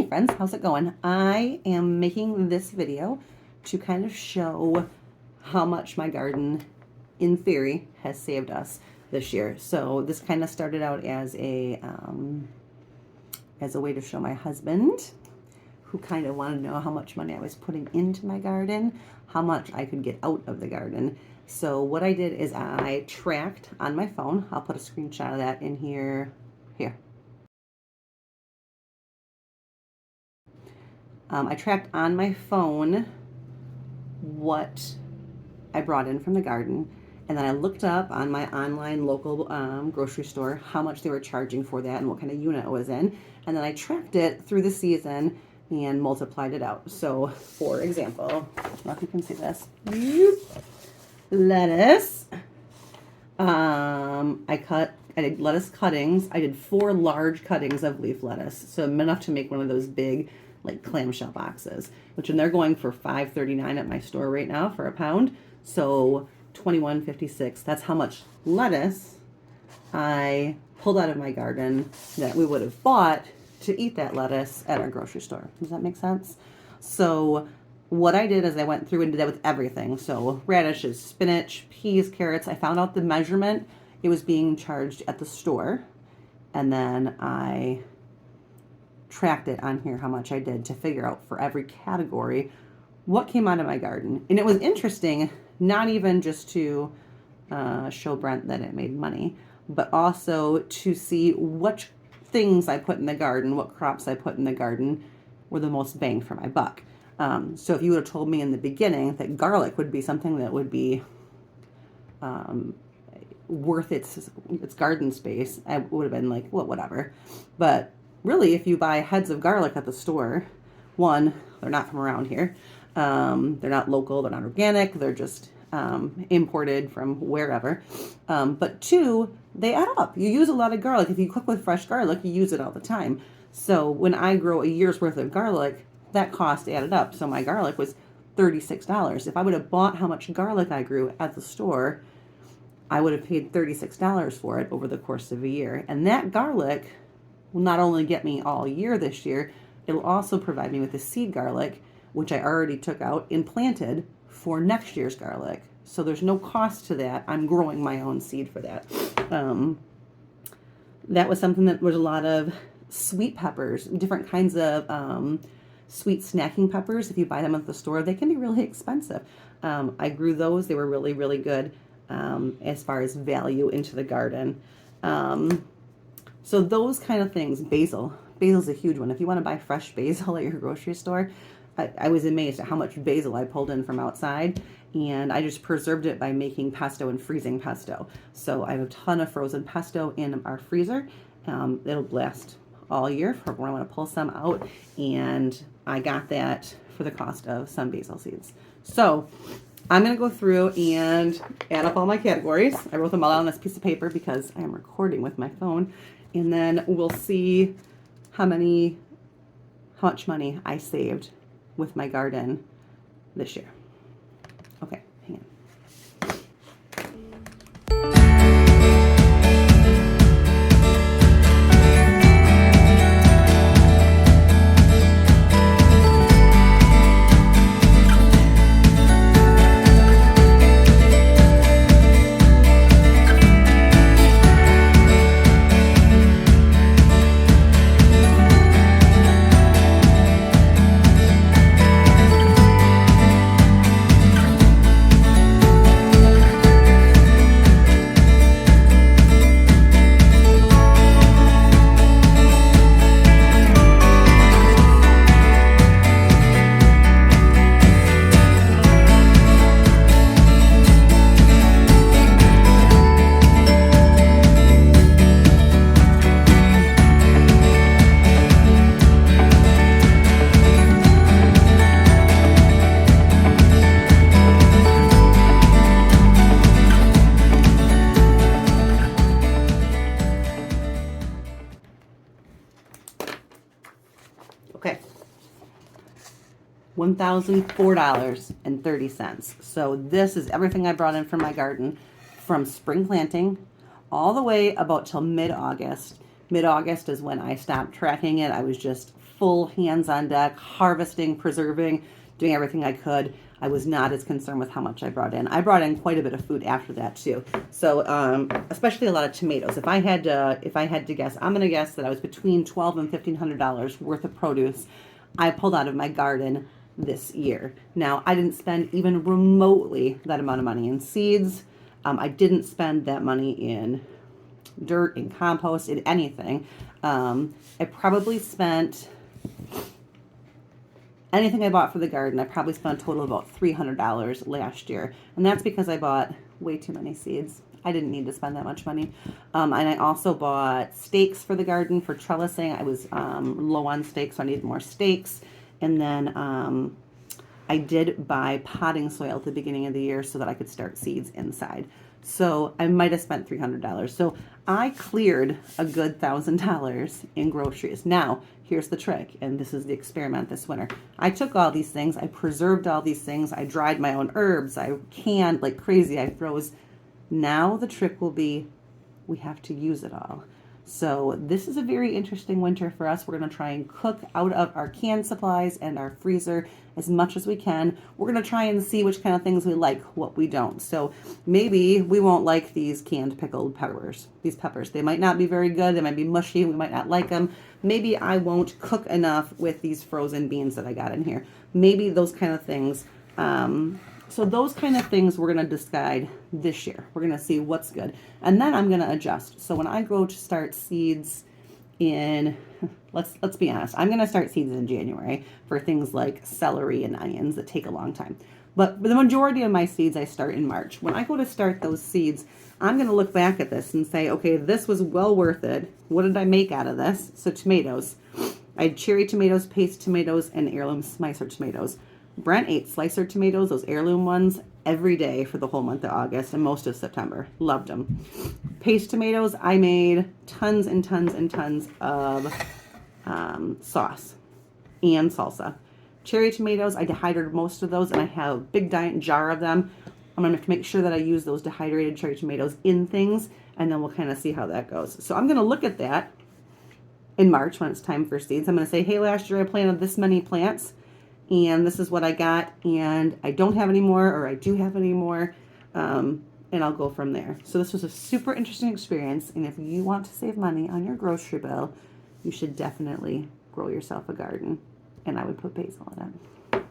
Hey friends, how's it going? I am making this video to kind of show how much my garden, in theory, has saved us this year. So this kind of started out as a way to show my husband, who kind of wanted to know how much money I was putting into my garden, how much I could get out of the garden. So what I did is I tracked on my phone. I'll put a screenshot of that in here. I tracked on my phone what I brought in from the garden, and then I looked up on my online local grocery store how much they were charging for that and what kind of unit it was in, and then I tracked it through the season and multiplied it out. So, for example, I don't know if you can see this. Lettuce. I did lettuce cuttings. I did 4 large cuttings of leaf lettuce, so enough to make one of those big, like, clamshell boxes, which, and they're going for $5.39 at my store right now for a pound. So $21.56. That's how much lettuce I pulled out of my garden that we would have bought to eat that lettuce at our grocery store. Does that make sense? So what I did is I went through and did that with everything. So radishes, spinach, peas, carrots. I found out the measurement it was being charged at the store, and then I tracked it on here how much I did to figure out for every category what came out of my garden. And it was interesting, not even just to show Brent that it made money, but also to see which things I put in the garden, what crops I put in the garden were the most bang for my buck. So if you would have told me in the beginning that garlic would be something that would be worth its garden space, I would have been like, well, whatever. But really, if you buy heads of garlic at the store, one, they're not from around here. They're not local, they're not organic, they're just imported from wherever. But 2, they add up. You use a lot of garlic. If you cook with fresh garlic, you use it all the time. So when I grow a year's worth of garlic, that cost added up. So my garlic was $36. If I would have bought how much garlic I grew at the store, I would have paid $36 for it over the course of a year. And that garlic will not only get me all year this year, it'll also provide me with the seed garlic, which I already took out and planted for next year's garlic. So there's no cost to that. I'm growing my own seed for that. That was something that was a lot of sweet peppers, different kinds of sweet snacking peppers. If you buy them at the store, they can be really expensive. I grew those. They were really, really good as far as value into the garden. So those kind of things. Basil's a huge one. If you want to buy fresh basil at your grocery store, I was amazed at how much basil I pulled in from outside, and I just preserved it by making pesto and freezing pesto. So I have a ton of frozen pesto in our freezer. It'll last all year for when I want to pull some out, and I got that for the cost of some basil seeds. So I'm going to go through and add up all my categories. I wrote them all out on this piece of paper because I am recording with my phone, and then we'll see how much money I saved with my garden this year. Okay, hang on. Okay, $1,004.30. So this is everything I brought in from my garden from spring planting all the way about till mid-August Mid-August is when I stopped tracking it. I was just full hands on deck, harvesting, preserving, doing everything I could. I was not as concerned with how much I brought in. I brought in quite a bit of food after that too. So, especially a lot of tomatoes. If I had to guess, I'm gonna guess that I was between $1,200 and $1,500 worth of produce I pulled out of my garden this year. Now, I didn't spend even remotely that amount of money in seeds. I didn't spend that money in dirt, in compost, in anything. I probably spent anything I bought for the garden. I probably spent a total of about $300 last year, and that's because I bought way too many seeds. I didn't need to spend that much money. And I also bought stakes for the garden for trellising. I was low on stakes, so I needed more stakes. And then I did buy potting soil at the beginning of the year so that I could start seeds inside. So I might have spent $300. So I cleared a good $1,000 in groceries. Now, here's the trick, and this is the experiment this winter. I took all these things, I preserved all these things, I dried my own herbs, I canned like crazy, I froze. Now the trick will be we have to use it all. So this is a very interesting winter for us. We're going to try and cook out of our canned supplies and our freezer as much as we can. We're going to try and see which kind of things we like, what we don't. So maybe we won't like these canned pickled peppers. These peppers, they might not be very good. They might be mushy. We might not like them. Maybe I won't cook enough with these frozen beans that I got in here. Maybe those kind of things. So those kind of things we're going to decide this year. We're going to see what's good. And then I'm going to adjust. So when I go to start seeds in, let's be honest, I'm going to start seeds in January for things like celery and onions that take a long time. But the majority of my seeds I start in March. When I go to start those seeds, I'm going to look back at this and say, okay, this was well worth it. What did I make out of this? So tomatoes. I had cherry tomatoes, paste tomatoes, and heirloom slicer tomatoes. Brent ate slicer tomatoes, those heirloom ones, every day for the whole month of August and most of September. Loved them. Paste tomatoes, I made tons and tons and tons of sauce and salsa. Cherry tomatoes, I dehydrated most of those, and I have a big giant jar of them. I'm going to have to make sure that I use those dehydrated cherry tomatoes in things, and then we'll kind of see how that goes. So I'm going to look at that in March when it's time for seeds. I'm going to say, hey, last year I planted this many plants, and this is what I got, and I don't have any more, or I do have any more, and I'll go from there. So this was a super interesting experience, and if you want to save money on your grocery bill, you should definitely grow yourself a garden, and I would put basil in it.